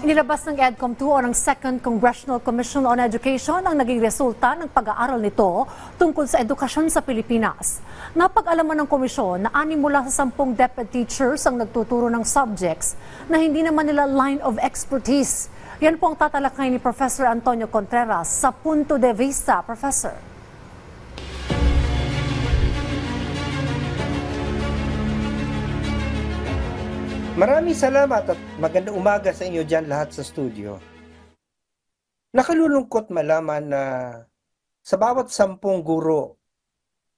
Inilabas ng EDCOM 2 o ng Second Congressional Commission on Education ang naging resulta ng pag-aaral nito tungkol sa edukasyon sa Pilipinas. Napag-alaman ng komisyon na 6 mula sa 10 DepEd teachers ang nagtuturo ng subjects na hindi naman nila line of expertise. Yan po ang tatalakay ni Professor Antonio Contreras sa Punto de Vista. Professor. Maraming salamat at magandang umaga sa inyo dyan lahat sa studio. Nakalulungkot malaman na sa bawat 10 guro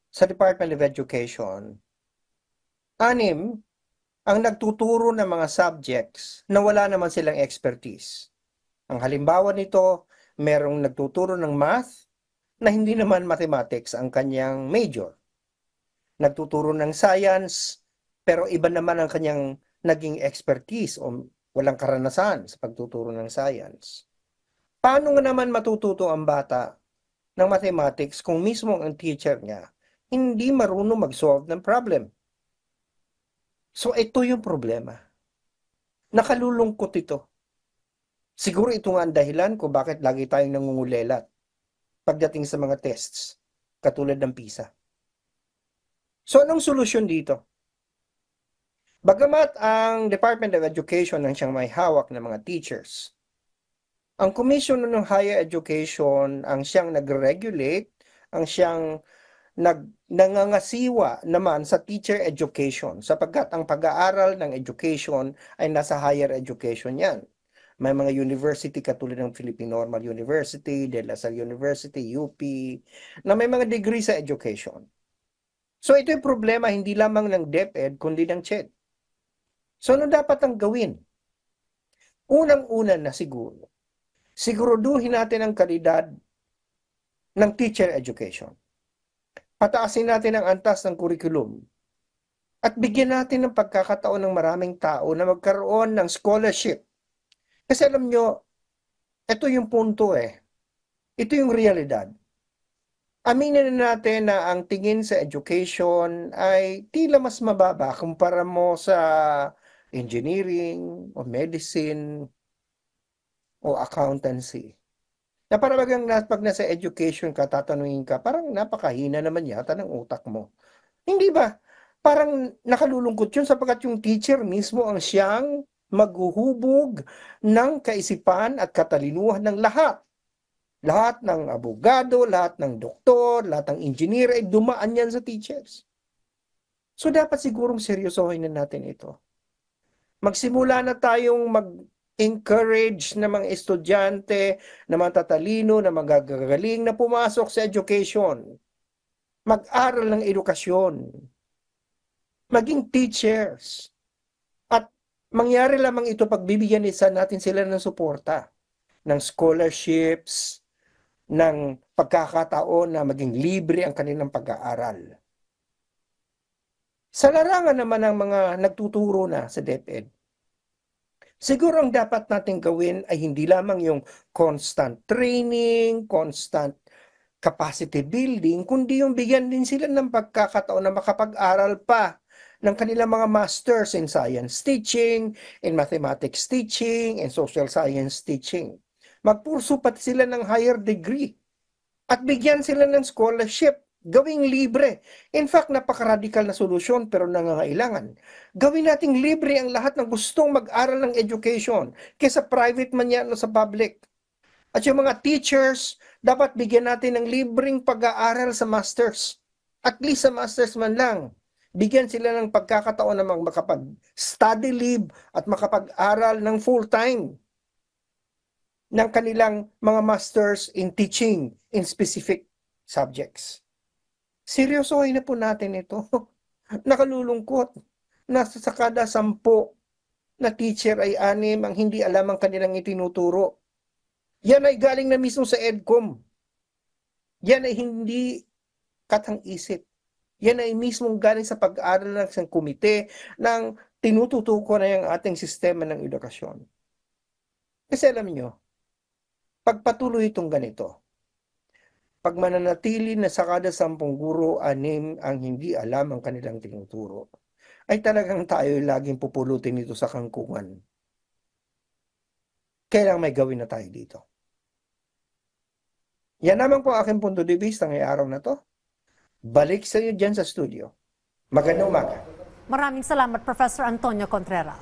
sa Department of Education, 6 ang nagtuturo ng mga subjects na wala naman silang expertise. Ang halimbawa nito, merong nagtuturo ng math na hindi naman mathematics ang kanyang major. Nagtuturo ng science, pero iba naman ang kanyang naging expertise o walang karanasan sa pagtuturo ng science. Paano nga naman matututo ang bata ng mathematics kung mismo ang teacher niya hindi marunong mag-solve ng problem? So ito yung problema. Nakalulungkot ito. Siguro ito nga ang dahilan kung bakit lagi tayong nangungulelat pagdating sa mga tests, katulad ng PISA. So anong solusyon dito? Bagamat ang Department of Education ang siyang may hawak ng mga teachers, ang Commission on Higher Education ang siyang nag-regulate, ang siyang nangangasiwa naman sa teacher education sapagkat ang pag-aaral ng education ay nasa higher education yan. May mga university katulad ng Philippine Normal University, De La Salle University, UP, na may mga degree sa education. So ito yung problema hindi lamang ng DepEd kundi ng CHED. So ano dapat ang gawin? Unang-una na siguraduhin natin ang kalidad ng teacher education. Pataasin natin ang antas ng curriculum. At bigyan natin ng pagkakataon ng maraming tao na magkaroon ng scholarship. Kasi alam nyo, ito yung punto eh. Ito yung realidad. Aminin na natin na ang tingin sa education ay tila mas mababa kumpara mo sa engineering o medicine o accountancy. Na parang pag nasa education ka, tatanungin ka, parang napakahina naman yata ng utak mo. Hindi ba? Parang nakalulungkot yun sapagkat yung teacher mismo ang siyang maghuhubog ng kaisipan at katalinuhan ng lahat. Lahat ng abogado, lahat ng doktor, lahat ng engineer ay dumaan yan sa teachers. So dapat sigurong seryosohin na natin ito. Magsimula na tayong mag-encourage ng mga estudyante na matatalino, na magagagaling na pumasok sa education. Mag-aral ng edukasyon. Maging teachers. At mangyari lamang ito pagbibigyan natin sila ng suporta, ng scholarships, ng pagkakataon na maging libre ang kanilang pag-aaral. Sa larangan naman ng mga nagtuturo na sa DepEd, siguro ang dapat natin gawin ay hindi lamang yung constant training, constant capacity building, kundi yung bigyan din sila ng pagkakataon na makapag-aral pa ng kanilang mga masters in science teaching, in mathematics teaching, in social science teaching. Magpurso pati sila ng higher degree at bigyan sila ng scholarship. Gawing libre. In fact, napaka-radical na solusyon pero nangangailangan. Gawin nating libre ang lahat ng gustong mag-aral ng education kaysa private man yan o sa public. At yung mga teachers, dapat bigyan natin ng libreng pag-aaral sa masters. At least sa masters man lang. Bigyan sila ng pagkakataon na makapag-study leave at makapag-aral ng full-time ng kanilang mga masters in teaching in specific subjects. Seryosohin na po natin ito. Nakalulungkot. Nasa sa kada 10 na teacher ay 6 ang hindi alam ang kanilang itinuturo. Yan ay galing na mismo sa EDCOM. Yan ay hindi katang-isip. Yan ay mismong galing sa pag-aaral ng isang komite ng tinututuko na yung ating sistema ng edukasyon. Kasi alam nyo, pagpatuloy itong ganito, pag mananatili na sa kada 10 guro, 6 ang hindi alam ang kanilang tinuturo, ay talagang tayo laging pupulutin nito sa kangkungan. kailangan may gawin na tayo dito. Yan naman po aking punto de vista ngayong araw na to. Balik sa iyo dyan sa studio. Magandang umaga. Maraming salamat, Professor Antonio Contreras.